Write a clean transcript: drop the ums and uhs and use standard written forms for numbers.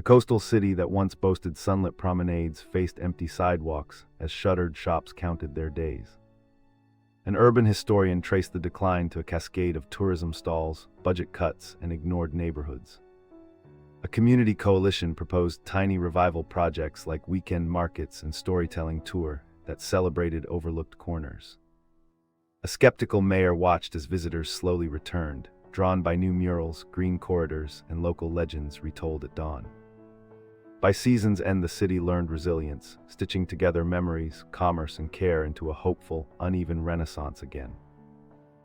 The coastal city that once boasted sunlit promenades faced empty sidewalks as shuttered shops counted their days. An urban historian traced the decline to a cascade of tourism stalls, budget cuts, and ignored neighborhoods. A community coalition proposed tiny revival projects like weekend markets and storytelling tour that celebrated overlooked corners. A skeptical mayor watched as visitors slowly returned, drawn by new murals, green corridors, and local legends retold at dawn. By season's end, the city learned resilience, stitching together memories, commerce, and care into a hopeful, uneven renaissance again.